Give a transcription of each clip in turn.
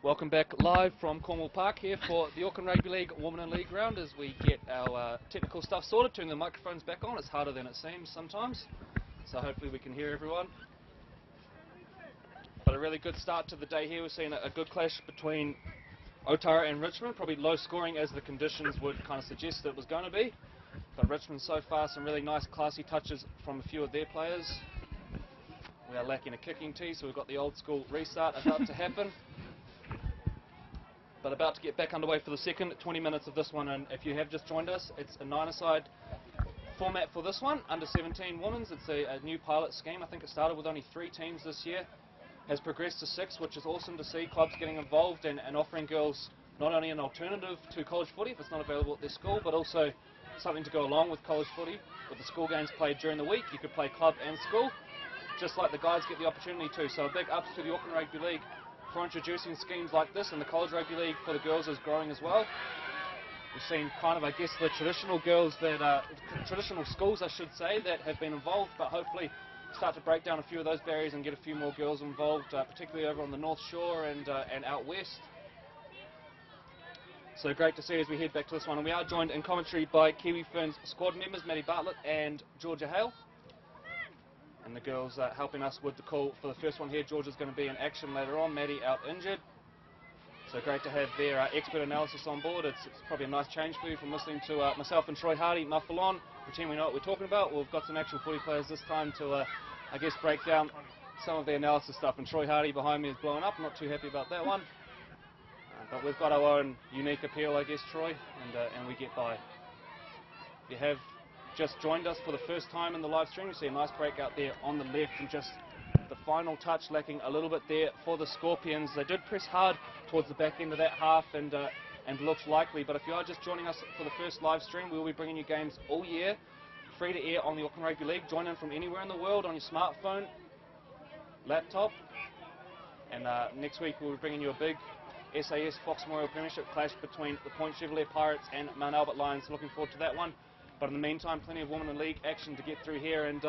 Welcome back live from Cornwall Park here for the Auckland Rugby League Women and League round as we get our technical stuff sorted, turning the microphones back on. It's harder than it seems sometimes, so hopefully we can hear everyone. But a really good start to the day here. We've seen a good clash between Otara and Richmond, probably low scoring as the conditions would kind of suggest it was going to be. But Richmond so far, some really nice classy touches from a few of their players. We are lacking a kicking tee, so we've got the old school restart about to happen. But about to get back underway for the second 20 minutes of this one, and if you have just joined us, it's a 9-a-side format for this one, under 17 women's. It's a new pilot scheme. I think it started with only 3 teams this year, has progressed to 6, which is awesome to see clubs getting involved and offering girls not only an alternative to college footy if it's not available at their school, but also something to go along with college footy. With the school games played during the week, you could play club and school, just like the guys get the opportunity to. So a big ups to the Auckland Rugby League for introducing schemes like this, and the college rugby league for the girls is growing as well. We've seen kind of, I guess, the traditional girls that traditional schools, I should say, that have been involved, but hopefully start to break down a few of those barriers and get a few more girls involved, particularly over on the North Shore and out west. So great to see as we head back to this one, and we are joined in commentary by Kiwi Ferns squad members Maddie Bartlett and Georgia Hale. And the girls helping us with the call for the first one here. Georgia's going to be in action later on, Maddie out injured. So great to have their expert analysis on board. It's probably a nice change for you from listening to myself and Troy Hardy muffle on, pretend we know what we're talking about. Well, we've got some actual footy players this time to, I guess, break down some of the analysis stuff. And Troy Hardy behind me is blowing up, not too happy about that one. But we've got our own unique appeal, I guess, Troy, and we get by. If you have just joined us for the first time in the live stream, you see a nice break out there on the left, and just the final touch lacking a little bit there for the Scorpions. They did press hard towards the back end of that half and looks likely, but if you are just joining us for the first live stream, we will be bringing you games all year, free to air on the Auckland Rugby League. Join in from anywhere in the world on your smartphone, laptop, and next week we'll be bringing you a big SAS Fox Memorial Premiership clash between the Point Chevrolet Pirates and Mount Albert Lions. Looking forward to that one. But in the meantime, plenty of Women in League action to get through here. And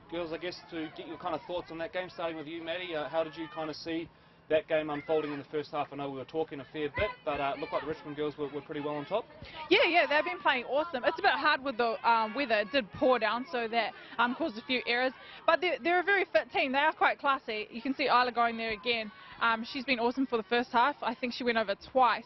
girls, I guess to get your kind of thoughts on that game, starting with you, Maddie, how did you kind of see that game unfolding in the first half? I know we were talking a fair bit, but it looked like the Richmond girls were pretty well on top. Yeah, they've been playing awesome. It's a bit hard with the weather. It did pour down, so that caused a few errors. But they're a very fit team. They are quite classy. You can see Isla going there again. She's been awesome for the first half. I think she went over twice.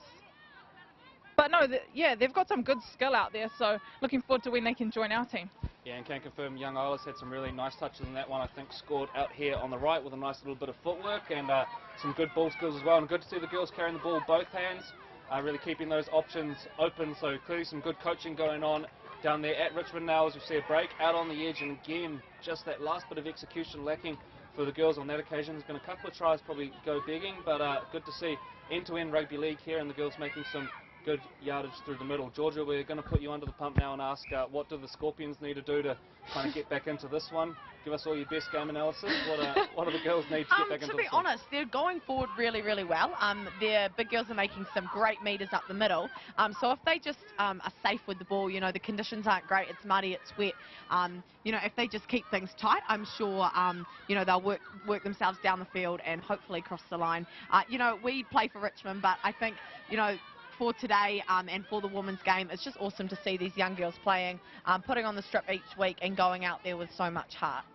But no, they've got some good skill out there, so looking forward to when they can join our team. Yeah, and can confirm young Isla's had some really nice touches in that one. I think scored out here on the right with a nice little bit of footwork and some good ball skills as well. And good to see the girls carrying the ball both hands, really keeping those options open. So clearly some good coaching going on down there at Richmond now as we see a break out on the edge. And again, just that last bit of execution lacking for the girls on that occasion. There's been a couple of tries probably go begging, but good to see end-to-end rugby league here and the girls making some good yardage through the middle. Georgia, we're going to put you under the pump now and ask what do the Scorpions need to do to kind of get back into this one? Give us all your best game analysis. What do the girls need to get back into this one? To be honest, they're going forward really, really well. Their big girls are making some great meters up the middle. So if they just are safe with the ball, you know, the conditions aren't great, it's muddy, it's wet, you know, if they just keep things tight, I'm sure, you know, they'll work themselves down the field and hopefully cross the line. You know, we play for Richmond, but I think, you know, for today and for the women's game, it's just awesome to see these young girls playing, putting on the strip each week and going out there with so much heart.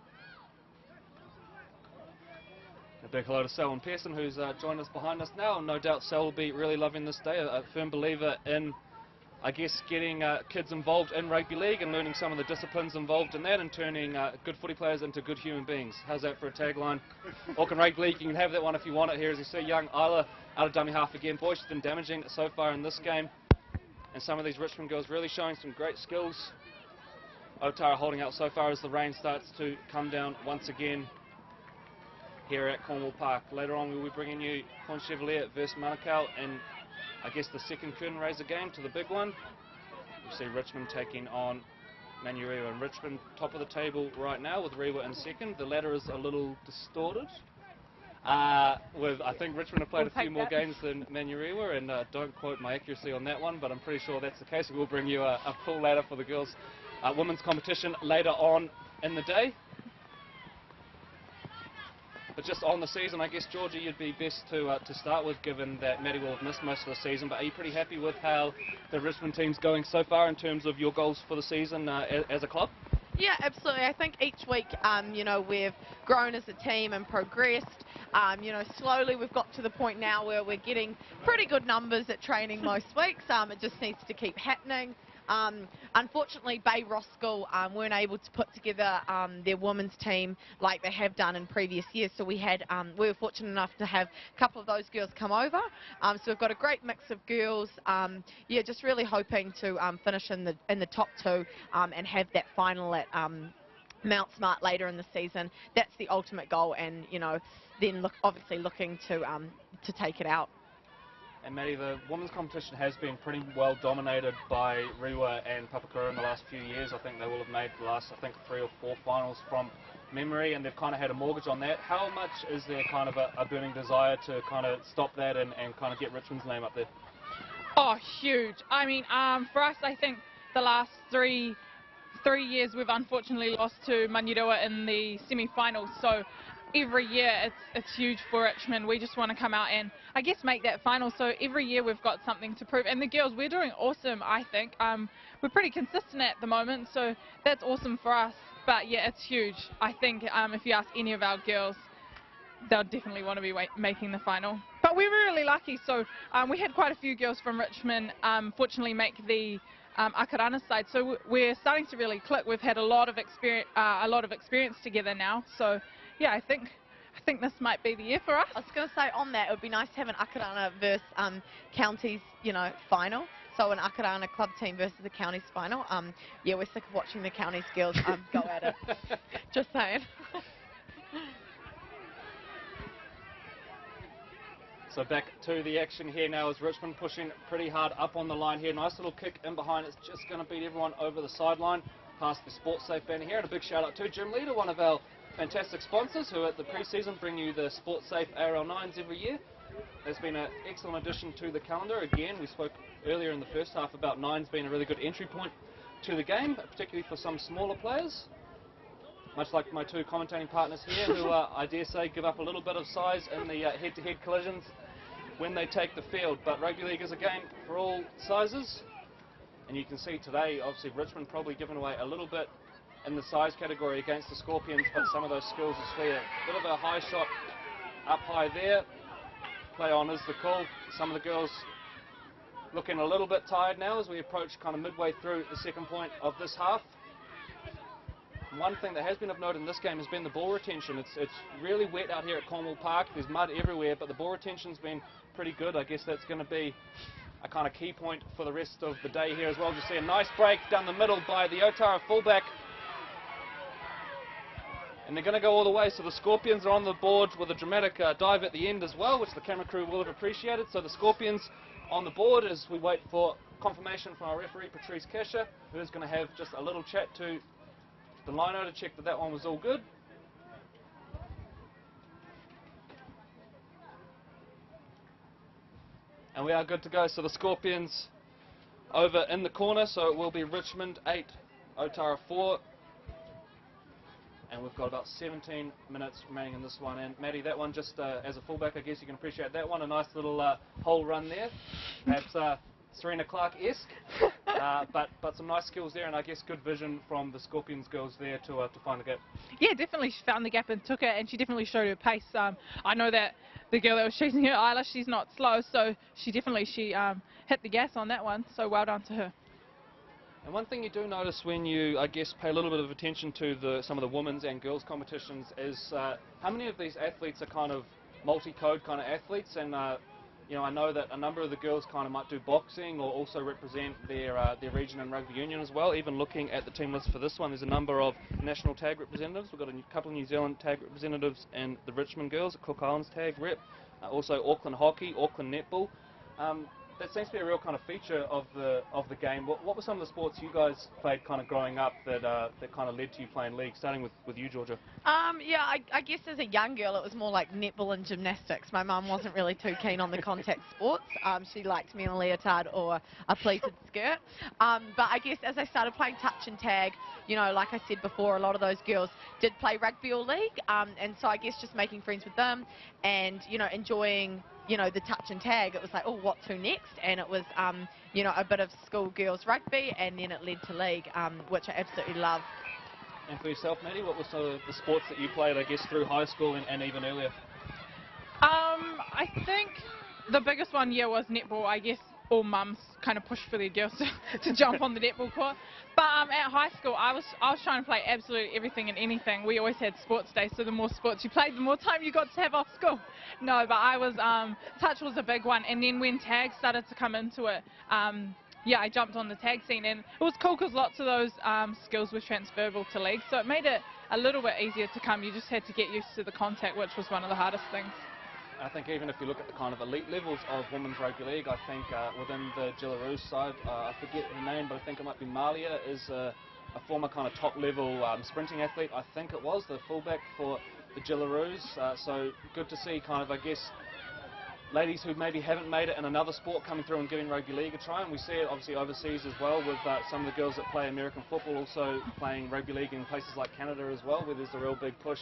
A big hello to Sal and Pearson, who's joined us behind us now. No doubt Sal will be really loving this day, a firm believer in, I guess, getting kids involved in rugby league and learning some of the disciplines involved in that and turning good footy players into good human beings. How's that for a tagline? Auckland Rugby League, you can have that one if you want it here. As you see, young Isla out of dummy half again. Boy, she's been damaging so far in this game. And some of these Richmond girls really showing some great skills. Otara holding out so far as the rain starts to come down once again here at Cornwall Park. Later on, we'll be bringing you Point Chevrolet versus Manukau and I guess the second curtain raiser game to the big one. You see Richmond taking on Manurewa, and Richmond top of the table right now with Rewa in second. The ladder is a little distorted. I think Richmond have played a few more games than Manurewa, and don't quote my accuracy on that one, but I'm pretty sure that's the case. We'll bring you a full ladder for the girls' women's competition later on in the day. But just on the season, I guess, Georgia, you'd be best to start with, given that Maddie will have missed most of the season. But are you pretty happy with how the Richmond team's going so far in terms of your goals for the season as a club? Yeah, absolutely. I think each week, you know, we've grown as a team and progressed. You know, slowly we've got to the point now where we're getting pretty good numbers at training most weeks. It just needs to keep happening. Unfortunately, Bay Roskill weren't able to put together their women's team like they have done in previous years. So we were fortunate enough to have a couple of those girls come over. So we've got a great mix of girls. Yeah, just really hoping to finish in the top two and have that final at Mount Smart later in the season. That's the ultimate goal, and you know, then obviously looking to take it out. And Maddie, the women's competition has been pretty well dominated by Rewa and Papakura in the last few years. I think they will have made the last, 3 or 4 finals from memory, and they've kind of had a mortgage on that. How much is there kind of a burning desire to kind of stop that and kind of get Richmond's name up there? Oh, huge. I mean, for us, I think the last three years we've unfortunately lost to Manurewa in the semi-finals, so every year it's huge for Richmond. We just want to come out and I guess make that final, so every year we've got something to prove. And the girls, we're doing awesome, I think. We're pretty consistent at the moment, so that's awesome for us. But yeah, it's huge. I think if you ask any of our girls, they'll definitely want to be making the final. But we were really lucky, so we had quite a few girls from Richmond fortunately make the Akarana side, so we're starting to really click. We've had a lot of experience together now, so yeah, I think this might be the year for us. I was going to say, on that, it would be nice to have an Akarana versus counties, you know, final. So an Akarana club team versus the counties final. Yeah, we're sick of watching the counties girls go at it. Just saying. So back to the action here now as Richmond pushing pretty hard up on the line here. Nice little kick in behind. It's just going to beat everyone over the sideline past the Sports Safe banner here. And a big shout out to Gym Leader, one of our fantastic sponsors who at the pre-season bring you the Sports Safe ARL9s every year. It's been an excellent addition to the calendar. Again, we spoke earlier in the first half about 9s being a really good entry point to the game, particularly for some smaller players. Much like my two commentating partners here who, I dare say, give up a little bit of size in the head-to-head collisions when they take the field. But rugby league is a game for all sizes. And you can see today, obviously, Richmond probably given away a little bit in the size category against the Scorpions, but some of those skills are clear. Bit of a high shot up high there. Play on is the call. Some of the girls looking a little bit tired now as we approach kind of midway through the second point of this half. One thing that has been of note in this game has been the ball retention. It's really wet out here at Cornwall Park. There's mud everywhere, but the ball retention's been pretty good. I guess that's going to be a kind of key point for the rest of the day here as well. You see a nice break down the middle by the Otara fullback. And they're going to go all the way, so the Scorpions are on the board with a dramatic dive at the end as well, which the camera crew will have appreciated. So the Scorpions on the board as we wait for confirmation from our referee, Patrice Kesher, who is going to have just a little chat to the lino to check that that one was all good. And we are good to go, so the Scorpions over in the corner, so it will be Richmond 8, Otara 4. And we've got about 17 minutes remaining in this one. And Maddie, that one just as a fullback, I guess you can appreciate that one. A nice little hole run there. Perhaps Serena Clark-esque. but some nice skills there, and I guess good vision from the Scorpions girls there to find the gap. Yeah, definitely she found the gap and took it, and she definitely showed her pace. I know that the girl that was chasing her, Isla, she's not slow, so she hit the gas on that one, so well done to her. And one thing you do notice when you, I guess, pay a little bit of attention to some of the women's and girls' competitions is how many of these athletes are kind of multi-code kind of athletes. And you know, I know that a number of the girls kind of might do boxing or also represent their region in rugby union as well. Even looking at the team list for this one, there's a number of national tag representatives. We've got a couple of New Zealand tag representatives in the Richmond girls, a Cook Islands tag rep, also Auckland hockey, Auckland netball. that seems to be a real kind of feature of the game. What were some of the sports you guys played kind of growing up that kind of led to you playing league? Starting with you, Georgia. Yeah, I guess as a young girl it was more like netball and gymnastics. My mum wasn't really too keen on the contact sports. She liked me in a leotard or a pleated skirt. But I guess as I started playing touch and tag, you know, like I said before, a lot of those girls did play rugby or league, and so I guess just making friends with them and, you know, enjoying, you know, the touch and tag, it was like, oh, what to next? And it was, you know, a bit of school girls rugby, and then it led to league, which I absolutely love. And for yourself, Maddie, what were some of the sports that you played, I guess, through high school and even earlier? I think the biggest one, yeah, was netball. I guess all mums kind of push for their girls to jump on the netball court. But at high school, I was trying to play absolutely everything and anything. We always had sports days, so the more sports you played, the more time you got to have off school. No, but I was, touch was a big one. And then when tag started to come into it, yeah, I jumped on the tag scene, and it was cool because lots of those skills were transferable to league, so it made it a little bit easier to come. You just had to get used to the contact, which was one of the hardest things. I think even if you look at the kind of elite levels of women's rugby league, I think within the Jillaroos side, I forget her name, but I think it might be Malia, is a former kind of top level sprinting athlete. I think it was the fullback for the Jillaroos. So good to see kind of, I guess, ladies who maybe haven't made it in another sport coming through and giving rugby league a try, and we see it obviously overseas as well with some of the girls that play American football also playing rugby league in places like Canada as well, where there's a real big push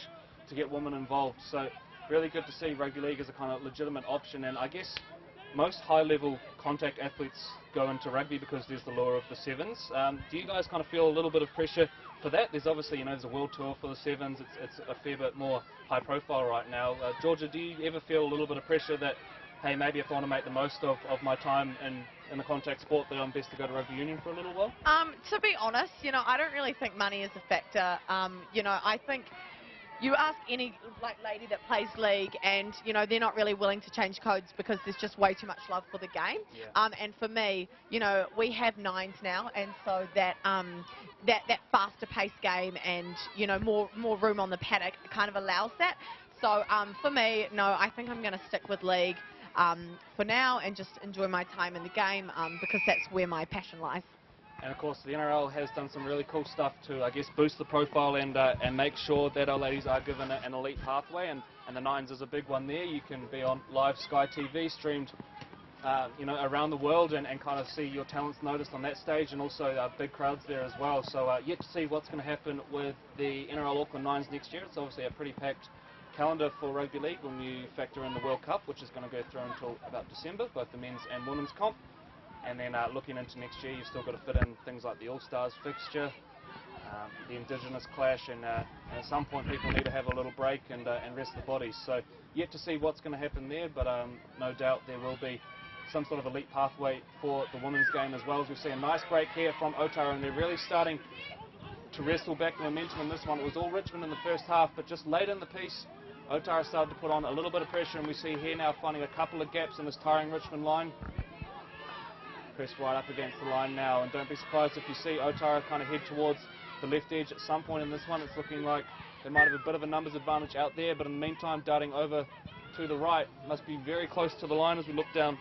to get women involved. So really good to see rugby league as a kind of legitimate option, and I guess most high-level contact athletes go into rugby because there's the lure of the sevens. Do you guys kind of feel a little bit of pressure for that? There's obviously, you know, there's a world tour for the sevens. It's a fair bit more high profile right now. Georgia, do you ever feel a little bit of pressure that, hey, maybe if I want to make the most of my time in the contact sport, that I'm best to go to rugby union for a little while? To be honest, you know, I don't really think money is a factor. You know, I think you ask any lady that plays league, and you know they're not really willing to change codes because there's just way too much love for the game. Yeah. And for me, you know, we have nines now, and so that that faster paced game and, you know, more room on the paddock kind of allows that. So for me, no, I think I'm going to stick with league for now and just enjoy my time in the game because that's where my passion lies. And of course the NRL has done some really cool stuff to, I guess, boost the profile and make sure that our ladies are given an elite pathway, and the nines is a big one there. You can be on live Sky TV streamed you know, around the world and kind of see your talents noticed on that stage, and also big crowds there as well. So yet to see what's going to happen with the NRL Auckland Nines next year. It's obviously a pretty packed calendar for rugby league when you factor in the World Cup, which is going to go through until about December, both the men's and women's comp. And then looking into next year, you've still got to fit in things like the All-Stars fixture, the Indigenous clash, and at some point people need to have a little break and rest the bodies. So yet to see what's going to happen there, but no doubt there will be some sort of elite pathway for the women's game as well. As we see a nice break here from Otara, and they're really starting to wrestle back the momentum in this one. It was all Richmond in the first half, but just late in the piece, Otara started to put on a little bit of pressure, and we see here now finding a couple of gaps in this tiring Richmond line. Press right up against the line now, and don't be surprised if you see Otara kind of head towards the left edge at some point in this one. It's looking like they might have a bit of a numbers advantage out there, but in the meantime, darting over to the right, must be very close to the line as we look down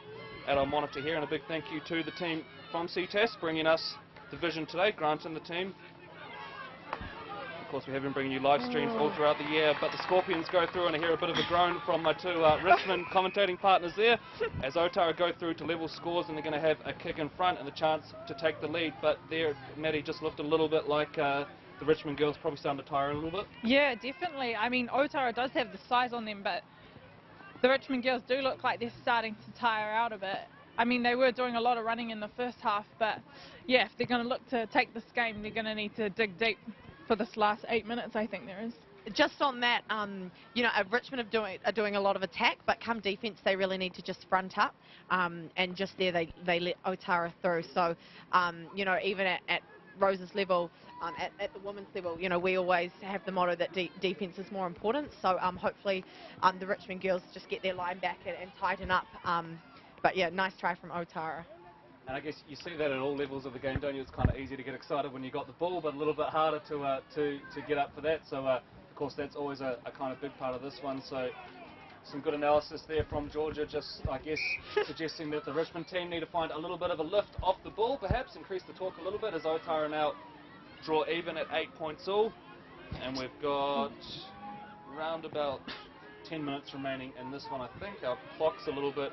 at our monitor here. And a big thank you to the team from CTAS bringing us the vision today, Grant and the team. Of course, we have been bringing you live streams all throughout the year, but the Scorpions go through, and I hear a bit of a groan from my two Richmond commentating partners there as Otara go through to level scores, and they're going to have a kick in front and a chance to take the lead. But there, Maddie, just looked a little bit like the Richmond girls probably starting to tire a little bit. Yeah, definitely. I mean, Otara does have the size on them, but the Richmond girls do look like they're starting to tire out a bit. I mean, they were doing a lot of running in the first half, but yeah, if they're going to look to take this game, they're going to need to dig deep for this last 8 minutes, I think there is. Just on that, you know, Richmond are doing a lot of attack, but come defence, they really need to just front up, and just there they let Otara through. So, you know, even at Rose's level, at the women's level, you know, we always have the motto that defence is more important. So hopefully the Richmond girls just get their line back and tighten up. But yeah, nice try from Otara. And I guess you see that at all levels of the game, don't you? It's kind of easy to get excited when you got the ball, but a little bit harder to get up for that. So, of course, that's always a kind of big part of this one. So, Some good analysis there from Georgia, just, I guess, suggesting that the Richmond team need to find a little bit of a lift off the ball, perhaps, increase the torque a little bit, as Otara now draw even at 8 points all. And we've got around about 10 minutes remaining in this one, I think. Our clock's a little bit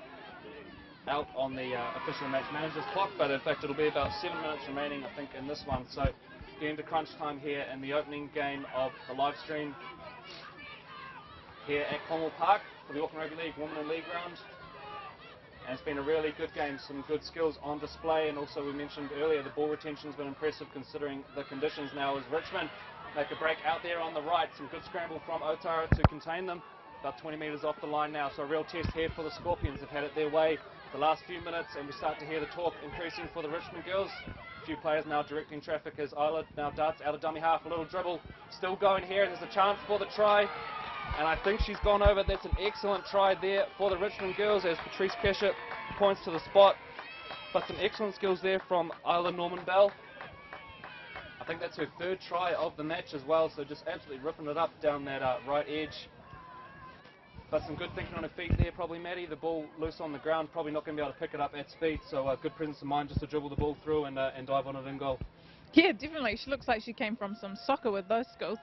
out on the official match manager's clock, but in fact it'll be about 7 minutes remaining, I think, in this one. So getting to crunch time here in the opening game of the live stream here at Cornwall Park for the Auckland Rugby League Women and League round. And it's been a really good game, some good skills on display, and also we mentioned earlier the ball retention's been impressive considering the conditions now, as Richmond make a break out there on the right. Some good scramble from Otara to contain them, about 20 metres off the line now, so a real test here for the Scorpions. They've had it their way the last few minutes, and we start to hear the talk increasing for the Richmond girls. A few players now directing traffic as Isla now darts out of dummy half, a little dribble still going here, and there's a chance for the try. And I think she's gone over. That's an excellent try there for the Richmond girls as Patrice Kesher points to the spot. But some excellent skills there from Isla Norman-Bell. I think that's her third try of the match as well, so just absolutely ripping it up down that right edge. But some good thinking on her feet there, probably, Maddie. The ball loose on the ground, probably not going to be able to pick it up at speed, so good presence of mind just to dribble the ball through and dive on it in goal. Yeah, definitely. She looks like she came from some soccer with those skills.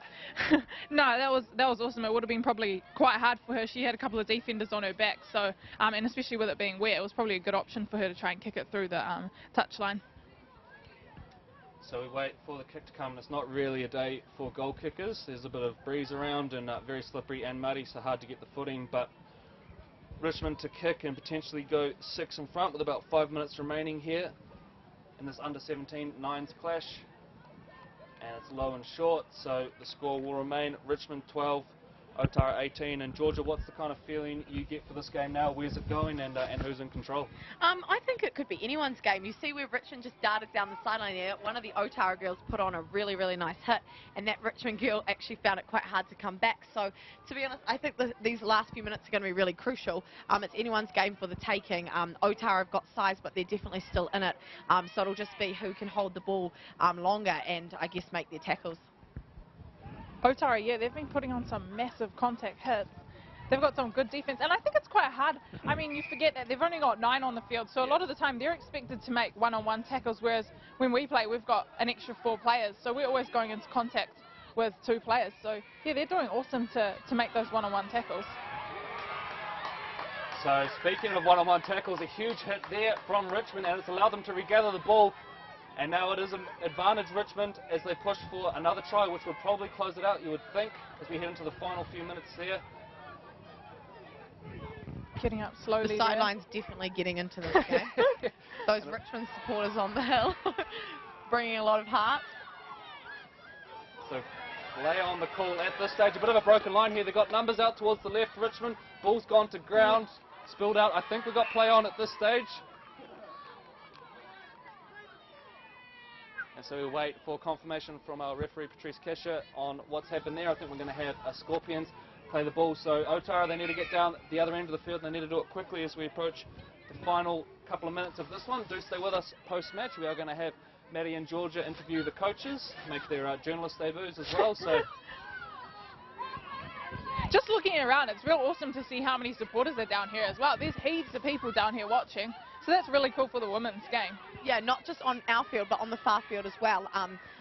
No, that was awesome. It would have been probably quite hard for her. She had a couple of defenders on her back, so and especially with it being wet, it was probably a good option for her to try and kick it through the touchline. So we wait for the kick to come, and it's not really a day for goal kickers. There's a bit of breeze around and very slippery and muddy, so hard to get the footing, but Richmond to kick and potentially go 6 in front with about 5 minutes remaining here in this under-17 nines clash, and it's low and short, so the score will remain Richmond 12, Otara 18. And Georgia, what's the kind of feeling you get for this game now? Where's it going, and who's in control? I think it could be anyone's game. You see where Richmond just darted down the sideline there. One of the Otara girls put on a really, really nice hit, and that Richmond girl actually found it quite hard to come back. So, to be honest, I think these last few minutes are going to be really crucial. It's anyone's game for the taking. Otara have got size, but they're definitely still in it. So it'll just be who can hold the ball longer and, I guess, make their tackles. Otara, yeah, they've been putting on some massive contact hits. They've got some good defense, and I think it's quite hard. I mean, you forget that they've only got 9 on the field, so a lot of the time they're expected to make one-on-one tackles, whereas when we play, we've got an extra 4 players, so we're always going into contact with 2 players. So, yeah, they're doing awesome to make those one-on-one tackles. So, speaking of one-on-one tackles, a huge hit there from Richmond, and it's allowed them to regather the ball. And now it is an advantage Richmond as they push for another try, which would probably close it out, you would think, as we head into the final few minutes there. Getting up slowly. The sideline's definitely getting into this game. Those Richmond supporters on the hill, bringing a lot of heart. So play on the call at this stage. A bit of a broken line here. They've got numbers out towards the left. Richmond, ball's gone to ground, spilled out. I think we've got play on at this stage. And so we wait for confirmation from our referee Patrice Kesher on what's happened there. I think we're going to have Scorpions play the ball. So Otara, they need to get down the other end of the field, and they need to do it quickly as we approach the final couple of minutes of this one. Do stay with us post-match. We are going to have Maddie and Georgia interview the coaches, make their journalist debuts as well. So just looking around, it's real awesome to see how many supporters are down here as well. There's heaps of people down here watching. So that's really cool for the women's game. Yeah, not just on our field, but on the far field as well.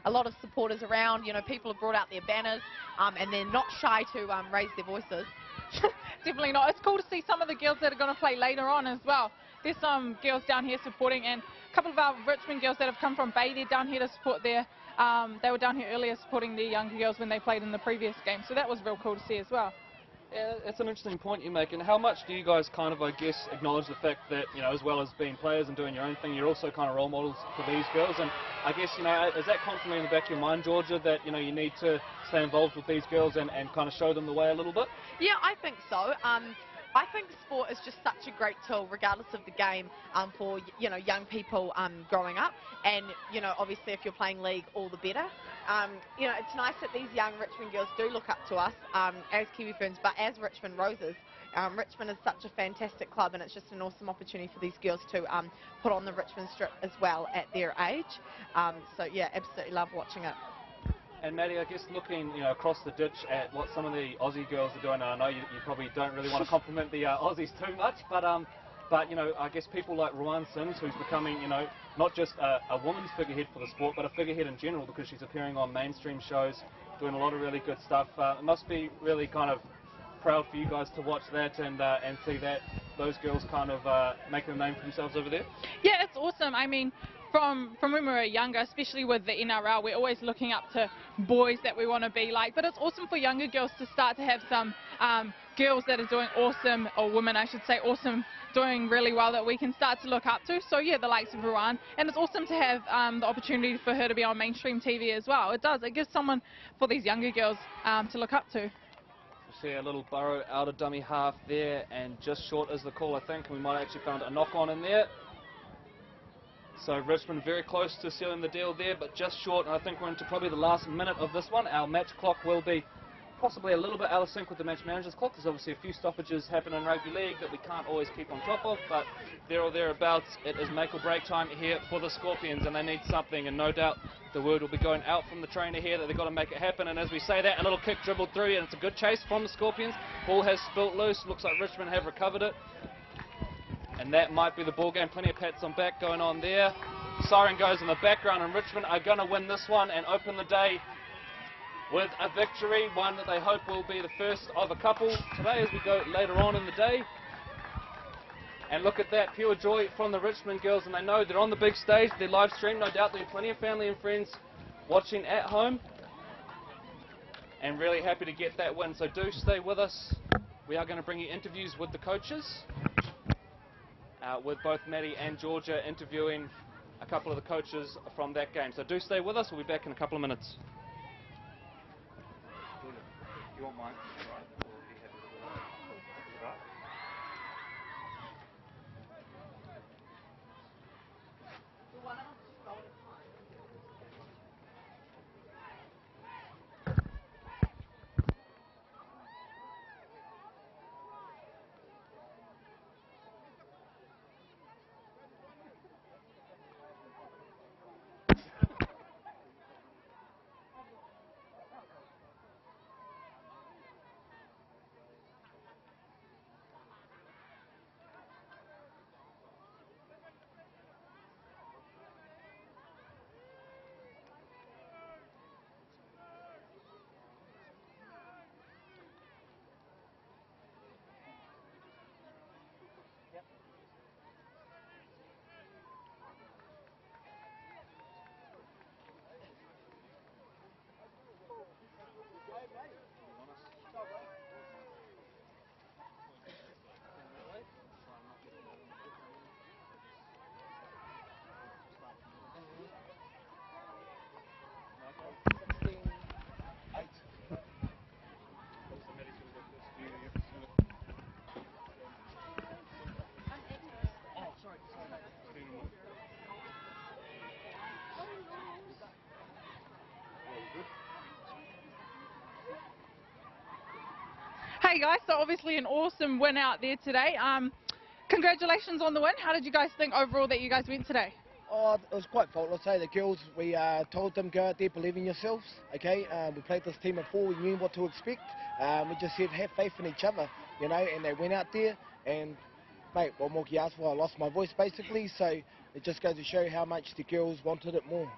A lot of supporters around, you know, people have brought out their banners, and they're not shy to raise their voices. Definitely not. It's cool to see some of the girls that are going to play later on as well. There's some girls down here supporting, and a couple of our Richmond girls that have come from Bay, they're down here to support their, they were down here earlier supporting the younger girls when they played in the previous game. So that was real cool to see as well. Yeah, it's an interesting point you make. And how much do you guys kind of, I guess, acknowledge the fact that, you know, as well as being players and doing your own thing, you're also kind of role models for these girls? And I guess, you know, is that constantly in the back of your mind, Georgia, that, you know, you need to stay involved with these girls and kind of show them the way a little bit? Yeah, I think so. I think sport is just such a great tool, regardless of the game, for, you know, young people growing up. And, you know, obviously if you're playing league, all the better. You know, it's nice that these young Richmond girls do look up to us as Kiwi Ferns, but as Richmond Roses. Richmond is such a fantastic club, and it's just an awesome opportunity for these girls to put on the Richmond strip as well at their age. So, yeah, absolutely love watching it. And Maddie, I guess looking across the ditch at what some of the Aussie girls are doing, and I know you probably don't really want to compliment the Aussies too much, but I guess people like Ruan Sims, who's becoming not just a woman's figurehead for the sport, but a figurehead in general because she's appearing on mainstream shows, doing a lot of really good stuff. It must be really kind of proud for you guys to watch that and see that those girls kind of making a name for themselves over there. Yeah, it's awesome. I mean, from when we were younger, especially with the NRL, we're always looking up to boys that we want to be like. But it's awesome for younger girls to start to have some girls that are doing awesome, or women I should say, awesome, doing really well that we can start to look up to. So yeah, the likes of Ruan. And it's awesome to have the opportunity for her to be on mainstream TV as well. It does. It gives someone for these younger girls to look up to. We see a little burrow out of dummy half there, and just short is the call, I think. We might have actually found a knock-on in there. So Richmond very close to sealing the deal there, but just short, and I think we're into probably the last minute of this one. Our match clock will be possibly a little bit out of sync with the match manager's clock. There's obviously a few stoppages happen in rugby league that we can't always keep on top of, but there or thereabouts, it is make or break time here for the Scorpions, and they need something, and no doubt the word will be going out from the trainer here that they've got to make it happen. And as we say that, a little kick dribbled through, and it's a good chase from the Scorpions. Ball has spilt loose. Looks like Richmond have recovered it. And that might be the ball game. Plenty of pats on back going on there. Siren goes in the background, and Richmond are going to win this one and open the day with a victory, one that they hope will be the first of a couple today as we go later on in the day. And look at that, pure joy from the Richmond girls, and they know they're on the big stage, they're live stream, no doubt there'll be plenty of family and friends watching at home, and really happy to get that win. So do stay with us. We are going to bring you interviews with the coaches, with both Maddie and Georgia interviewing a couple of the coaches from that game. So do stay with us, we'll be back in a couple of minutes. You want mine? Hey guys, so obviously an awesome win out there today. Congratulations on the win. How did you guys think overall that you guys went today? Oh, it was quite faultless, eh? The girls, we told them go out there, believe in yourselves, okay? We played this team before, we knew what to expect. We just said have faith in each other, and they went out there, and mate, what more can you ask for? I lost my voice basically, so it just goes to show how much the girls wanted it more,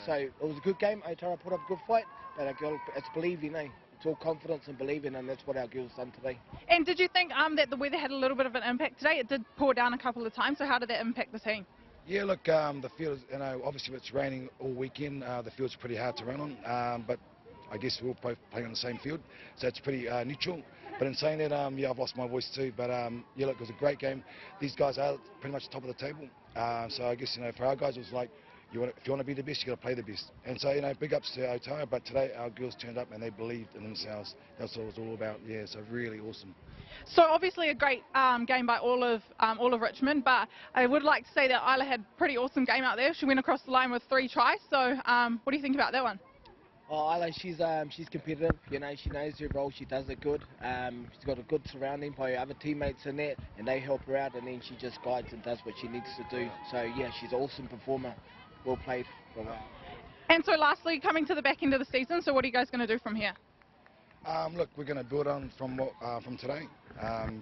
So it was a good game. Otara put up a good fight, but it's believing, eh? It's all confidence and believing, and that's what our girls done today. And did you think that the weather had a little bit of an impact today? It did pour down a couple of times, so how did that impact the team? Yeah, look, the field, obviously if it's raining all weekend, the field's pretty hard to run on, but I guess we're all playing on the same field, so it's pretty neutral. But in saying that, yeah, I've lost my voice too, but yeah, look, it was a great game. These guys are pretty much top of the table, so I guess, for our guys it was like, if you want to be the best, you got to play the best. And so, big ups to Otara, but today our girls turned up and they believed in themselves. That's what it was all about, yeah, so really awesome. So obviously a great game by all of Richmond, but I would like to say that Isla had a pretty awesome game out there. She went across the line with 3 tries, so what do you think about that one? Oh, Isla, she's competitive, she knows her role, she does it good. She's got a good surrounding by her other teammates in there, and they help her out, and then she just guides and does what she needs to do. So yeah, she's an awesome performer. Well played from her. And so lastly, coming to the back end of the season, so what are you guys going to do from here? Look, we're going to build on from today.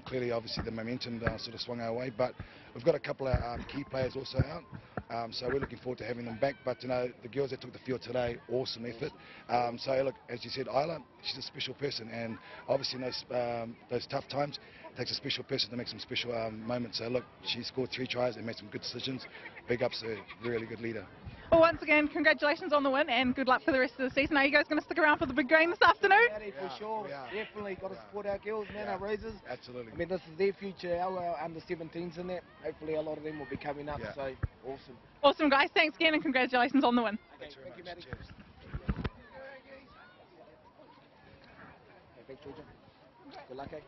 Clearly, obviously, the momentum sort of swung our way, but we've got a couple of key players also out, so we're looking forward to having them back. But you know, the girls that took the field today, awesome effort. So look, as you said, Isla, she's a special person, and obviously in those tough times, it takes a special person to make some special moments. So look, she scored 3 tries and made some good decisions. Big ups to a really good leader. Well, once again, congratulations on the win and good luck for the rest of the season. Are you guys going to stick around for the big game this afternoon? For sure, definitely got to support our girls, man, our Roses. Absolutely. I mean, this is their future, our under-17s in that. Hopefully a lot of them will be coming up, so awesome. Awesome, guys. Thanks again and congratulations on the win. Okay, thank you, Maddie. Cheers. Thanks, Georgia. Good luck, eh?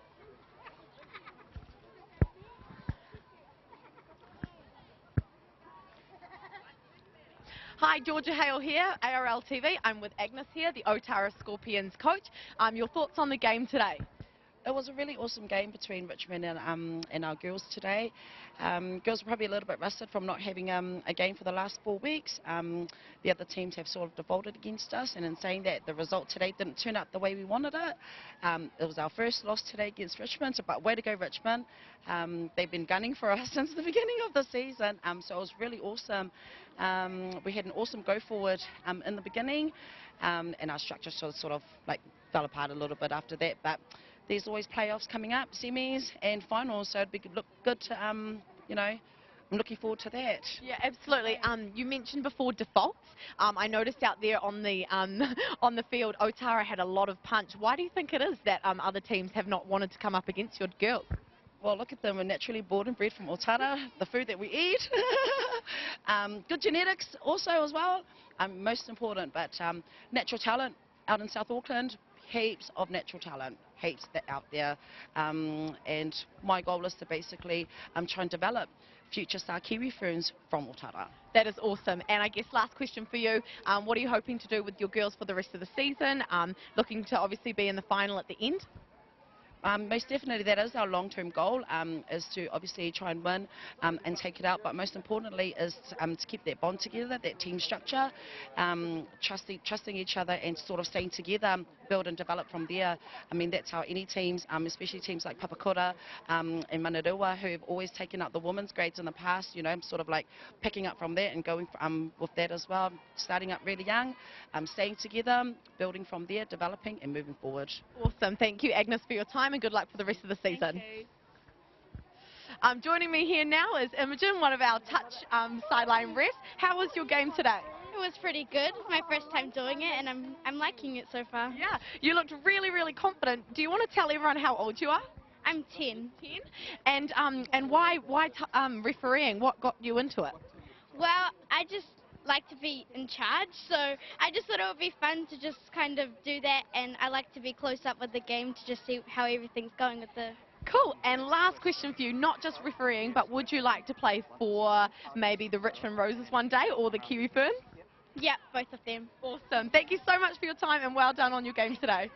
Hi, Georgia Hale here, ARL TV. I'm with Agnes here, the Otara Scorpions coach. Your thoughts on the game today? It was a really awesome game between Richmond and our girls today. Girls were probably a little bit rusted from not having a game for the last 4 weeks. The other teams have sort of defaulted against us, and in saying that, the result today didn't turn out the way we wanted it. It was our first loss today against Richmond, so, but way to go, Richmond. They've been gunning for us since the beginning of the season, so it was really awesome. We had an awesome go forward in the beginning, and our structure sort of like fell apart a little bit after that, but there's always playoffs coming up, semis and finals, so it'd be good to, you know, I'm looking forward to that. Yeah, absolutely. You mentioned before defaults. I noticed out there on the on the field, Otara had a lot of punch. Why do you think it is that other teams have not wanted to come up against your girls? Well, look at them. We're naturally born and bred from Otara, the food that we eat. Good genetics also as well, most important, but natural talent out in South Auckland, heaps of natural talent, heaps out there, and my goal is to basically try and develop future star Kiwi ferns from Otara. That is awesome. And I guess last question for you, what are you hoping to do with your girls for the rest of the season? Looking to obviously be in the final at the end? Most definitely, that is our long-term goal, is to obviously try and win and take it out, but most importantly is to keep that bond together, that team structure, trusting each other and sort of staying together, build and develop from there. I mean, that's how any teams, especially teams like Papakura and Manarua, who have always taken up the women's grades in the past, you know, sort of like picking up from that and going with that as well, starting up really young, staying together, building from there, developing and moving forward. Awesome. Thank you, Agnes, for your time and good luck for the rest of the season. Joining me here now is Imogen, one of our touch sideline refs. How was your game today? It was pretty good. It's my first time doing it and I'm liking it so far. Yeah, you looked really, really confident. Do you want to tell everyone how old you are? I'm 10. 10? And why refereeing? What got you into it? Well, I just like to be in charge, so I just thought it would be fun to just kind of do that, and I like to be close up with the game to just see how everything's going with the... Cool. And last question for you, not just refereeing, but would you like to play for maybe the Richmond Roses one day or the Kiwi Ferns? Yeah, both of them. Awesome. Thank you so much for your time and well done on your game today.